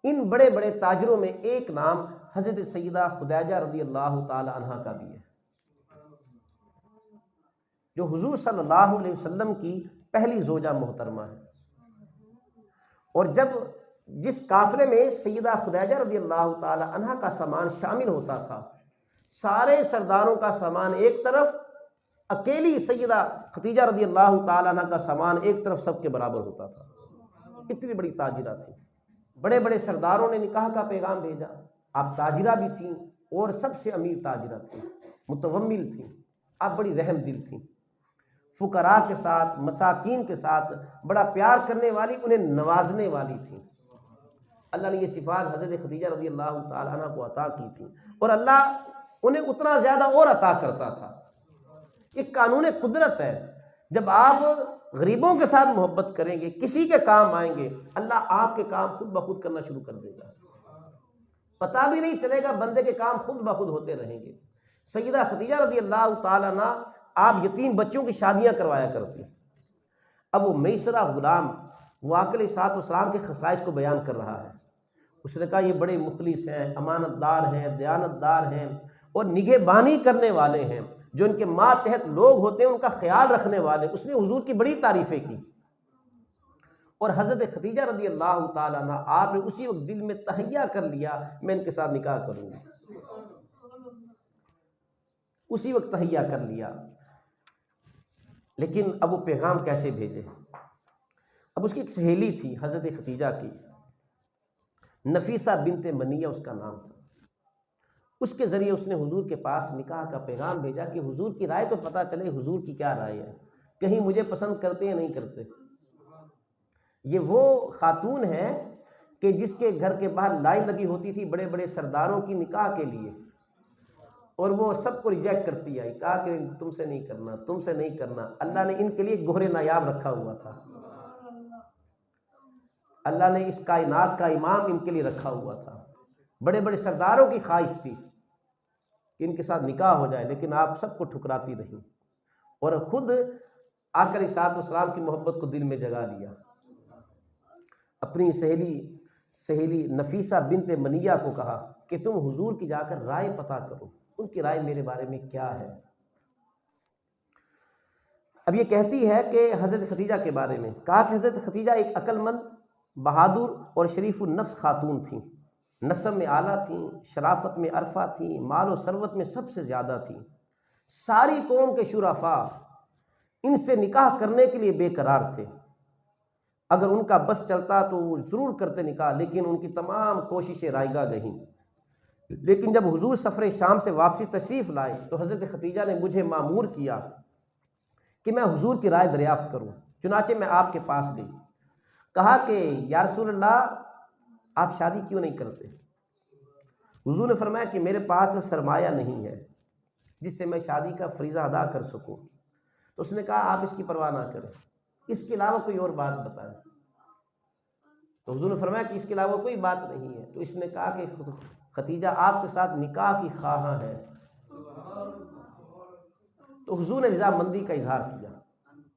ان بڑے بڑے تاجروں میں ایک نام حضرت سیدہ خدیجہ رضی اللہ تعالی عنہ کا بھی ہے، جو حضور صلی اللہ علیہ وسلم کی پہلی زوجہ محترمہ ہے۔ اور جس قافلے میں سیدہ خدیجہ رضی اللہ تعالی عنہ کا سامان شامل ہوتا تھا، سارے سرداروں کا سامان ایک طرف، اکیلی سیدہ خدیجہ رضی اللہ تعالی عنہ کا سامان ایک طرف، سب کے برابر ہوتا تھا۔ اتنی بڑی تاجرہ تھی، بڑے بڑے سرداروں نے نکاح کا پیغام بھیجا، آپ تاجرہ بھی تھیں اور سب سے امیر تاجرہ تھیں، متومل تھیں، آپ بڑی رحم دل تھیں، فقراء کے ساتھ، مساکین کے ساتھ بڑا پیار کرنے والی، انہیں نوازنے والی تھیں۔ اللہ نے یہ صفات حضرت خدیجہ رضی اللہ تعالی عنہ کو عطا کی تھی، اور اللہ انہیں اتنا زیادہ اور عطا کرتا تھا۔ ایک قانون قدرت ہے، جب آپ غریبوں کے ساتھ محبت کریں گے، کسی کے کام آئیں گے، اللہ آپ کے کام خود بخود کرنا شروع کر دے گا، پتہ بھی نہیں چلے گا، بندے کے کام خود بخود ہوتے رہیں گے۔ سیدہ خدیجہ رضی اللہ تعالی عنہ آپ یتیم بچوں کی شادیاں کروایا کرتی۔ اب وہ میسرہ غلام، وہ آقا علیہ الصلوۃ والسلام کے خصائص کو بیان کر رہا ہے۔ اس نے کہا یہ بڑے مخلص ہیں، امانت دار ہیں، دیانت دار ہیں، اور نگہبانی کرنے والے ہیں، جو ان کے ماتحت لوگ ہوتے ہیں ان کا خیال رکھنے والے۔ اس نے حضور کی بڑی تعریفیں کی، اور حضرت خدیجہ رضی اللہ تعالیٰ عنہ آپ نے اسی وقت دل میں تہیہ کر لیا میں ان کے ساتھ نکاح کروں گی، اسی وقت تہیہ کر لیا۔ لیکن اب وہ پیغام کیسے بھیجے؟ اب اس کی ایک سہیلی تھی حضرت خدیجہ کی، نفیسہ بنت منیہ اس کا نام تھا، اس کے ذریعے اس نے حضور کے پاس نکاح کا پیغام بھیجا کہ حضور کی رائے تو پتہ چلے، حضور کی کیا رائے ہے، کہیں مجھے پسند کرتے یا نہیں کرتے۔ یہ وہ خاتون ہے کہ جس کے گھر کے باہر لائن لگی ہوتی تھی بڑے بڑے سرداروں کی نکاح کے لیے، اور وہ سب کو ریجیکٹ کرتی آئی، کہا کہ تم سے نہیں کرنا، تم سے نہیں کرنا۔ اللہ نے ان کے لیے گوہر نایاب رکھا ہوا تھا، اللہ نے اس کائنات کا امام ان کے لیے رکھا ہوا تھا۔ بڑے بڑے سرداروں کی خواہش تھی کہ ان کے ساتھ نکاح ہو جائے، لیکن آپ سب کو ٹھکراتی رہی، اور خود آقا علیہ الصلوۃ والسلام کی محبت کو دل میں جگا لیا۔ اپنی سہیلی نفیسہ بنت منیہ کو کہا کہ تم حضور کی جا کر رائے پتہ کرو، ان کی رائے میرے بارے میں کیا ہے۔ اب یہ کہتی ہے کہ حضرت خدیجہ کے بارے میں کہا کہ حضرت خدیجہ ایک عقل مند، بہادر اور شریف النفس خاتون تھیں، نسب میں اعلیٰ تھیں، شرافت میں عرفہ تھیں، مال و ثروت میں سب سے زیادہ تھیں۔ ساری قوم کے شرفاء ان سے نکاح کرنے کے لیے بے قرار تھے، اگر ان کا بس چلتا تو وہ ضرور کرتے نکاح، لیکن ان کی تمام کوششیں رائگاں گئیں۔ لیکن جب حضور سفر شام سے واپسی تشریف لائے تو حضرت خدیجہ نے مجھے مامور کیا کہ میں حضور کی رائے دریافت کروں، چنانچہ میں آپ کے پاس گئی، کہا کہ یا رسول اللہ آپ شادی کیوں نہیں کرتے؟ حضور نے فرمایا کہ میرے پاس سرمایہ نہیں ہے جس سے میں شادی کا فریضہ ادا کر سکوں۔ تو اس نے کہا آپ اس کی پرواہ نہ کریں، اس کے علاوہ کوئی اور بات بتائیں۔ تو حضور نے فرمایا کہ اس کے علاوہ کوئی بات نہیں ہے۔ تو اس نے کہا کہ خدیجہ آپ کے ساتھ نکاح کی خواہاں ہے۔ تو حضور نے رضامندی کا اظہار کیا۔